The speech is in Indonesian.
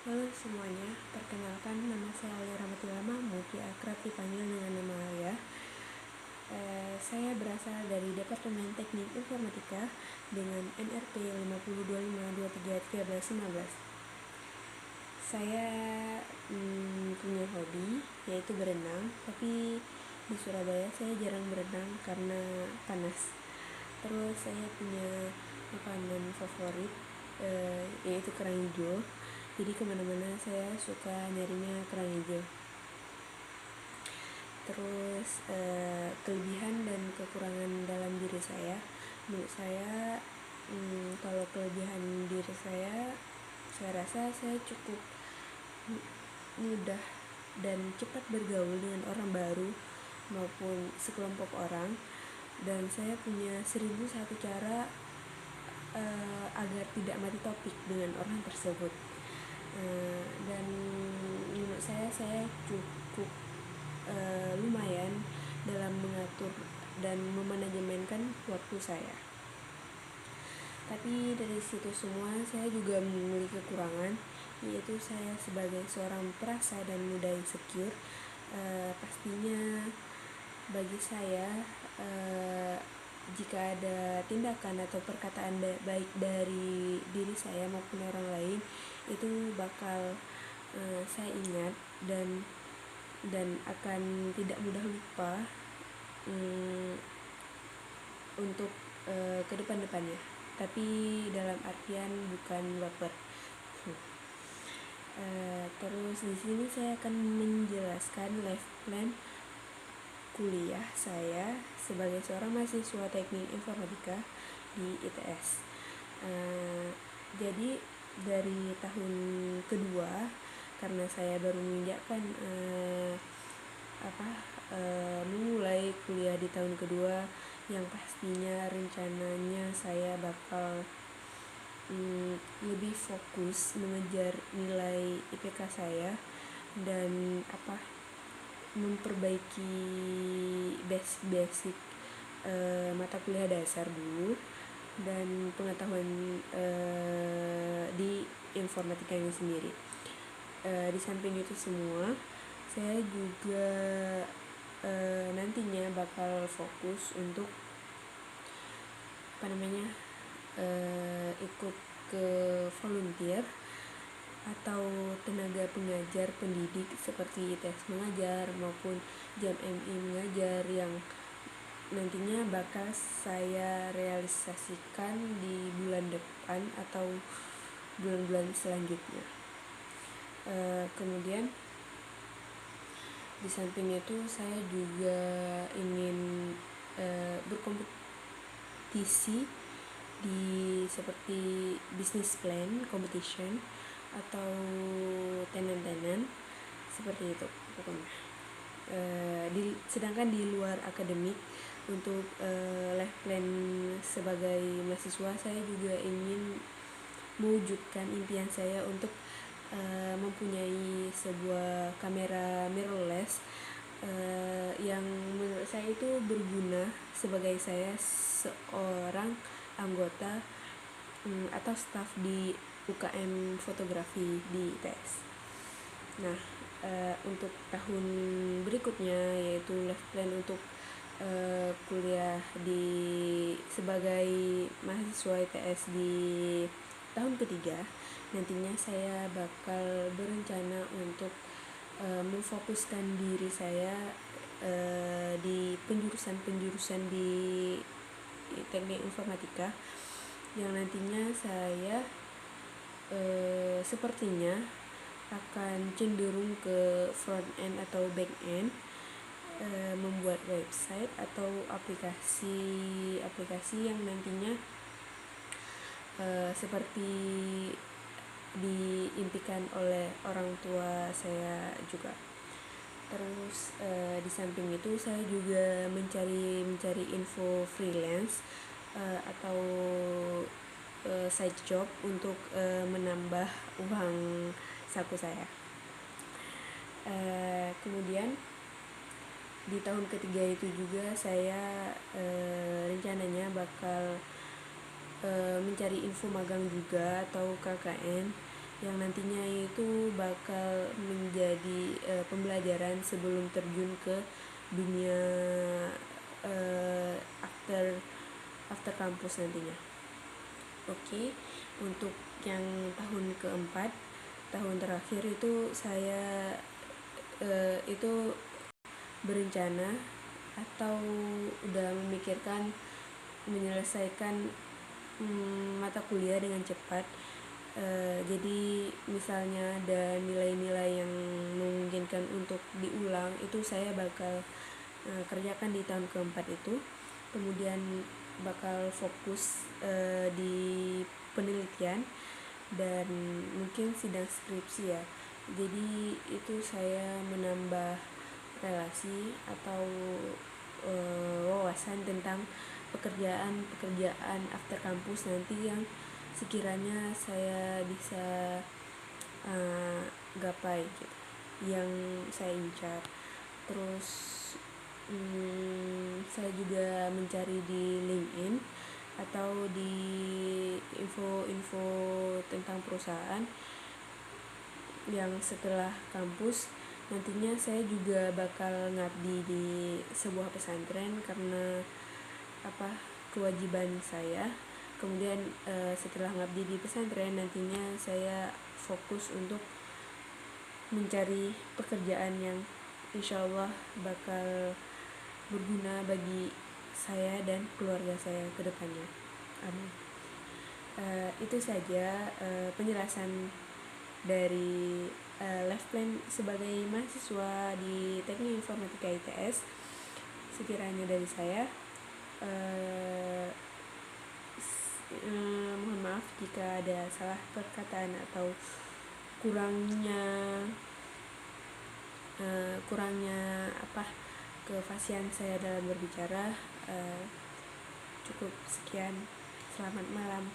Halo semuanya, perkenalkan nama saya Alia Rahmatillah Mahmud, akrab dipanggil dengan nama Alia. Saya berasal dari Departemen Teknik Informatika dengan NRP 5025231315. Saya punya hobi yaitu berenang, tapi di Surabaya saya jarang berenang karena panas. Terus saya punya makanan favorit yaitu kerang hijau. Jadi kemana-mana saya suka nyarinya kerang hijau. Terus kelebihan dan kekurangan dalam diri saya, menurut saya kalau kelebihan diri saya rasa saya cukup mudah dan cepat bergaul dengan orang baru maupun sekelompok orang, dan saya punya 1001 cara agar tidak mati topik dengan orang tersebut. Dan menurut saya cukup lumayan dalam mengatur dan memanajemenkan waktu saya. Tapi dari situ semua saya juga memiliki kekurangan, yaitu saya sebagai seorang perasa dan mudah insecure. Pastinya bagi saya jika ada tindakan atau perkataan baik dari diri saya maupun orang lain, itu bakal saya ingat dan akan tidak mudah lupa untuk ke depan-depannya. Tapi dalam artian bukan baper. Terus di sini saya akan menjelaskan life plan kuliah saya sebagai seorang mahasiswa teknik informatika di ITS. Jadi dari tahun kedua, karena saya baru menginjakkan memulai kuliah di tahun kedua, yang pastinya rencananya saya bakal lebih fokus mengejar nilai IPK saya dan memperbaiki basic mata kuliah dasar dulu dan pengetahuan di informatika ini sendiri. Di samping itu semua, saya juga nantinya bakal fokus untuk ikut ke volunteer atau tenaga pengajar pendidik seperti ITS mengajar maupun JAM MI mengajar, yang nantinya bakal saya realisasikan di bulan depan atau bulan-bulan selanjutnya. Kemudian di samping itu saya juga ingin berkompetisi di seperti business plan competition atau tenan-tenan seperti itu pokoknya. Sedangkan di luar akademik, untuk life plan sebagai mahasiswa, saya juga ingin mewujudkan impian saya untuk mempunyai sebuah kamera mirrorless yang menurut saya itu berguna sebagai saya seorang anggota atau staf di UKM fotografi di ITS. Nah, untuk tahun berikutnya, yaitu life plan untuk kuliah sebagai mahasiswa ITS di tahun ketiga, nantinya saya bakal berencana untuk memfokuskan diri saya di penjurusan di teknik informatika, yang nantinya saya sepertinya akan cenderung ke front end atau back end, membuat website atau aplikasi yang nantinya seperti diimpikan oleh orang tua saya juga. Terus di samping itu saya juga mencari info freelance atau side job untuk menambah uang saku saya. Kemudian di tahun ketiga itu juga saya rencananya bakal mencari info magang juga atau KKN yang nantinya itu bakal menjadi pembelajaran sebelum terjun ke dunia after kampus nantinya. Oke, untuk yang tahun keempat, tahun terakhir itu saya itu berencana atau udah memikirkan menyelesaikan mata kuliah dengan cepat. Jadi misalnya ada nilai-nilai yang memungkinkan untuk diulang, itu saya bakal kerjakan di tahun keempat itu. Kemudian bakal fokus di penelitian dan mungkin sidang skripsi ya. Jadi itu saya menambah relasi atau wawasan tentang pekerjaan after kampus nanti yang sekiranya saya bisa gapai gitu, yang saya incar. Terus saya juga mencari di LinkedIn atau di info-info tentang perusahaan yang setelah kampus nantinya saya juga bakal ngabdi di sebuah pesantren karena kewajiban saya. Kemudian setelah ngabdi di pesantren nantinya saya fokus untuk mencari pekerjaan yang insya Allah bakal berguna bagi saya dan keluarga saya ke depannya. Amin. Itu saja penjelasan dari life plan sebagai mahasiswa di Teknik Informatika ITS. Sekiranya dari saya, mohon maaf jika ada salah perkataan atau kurangnya kefasihan saya dalam berbicara. Cukup sekian, selamat malam.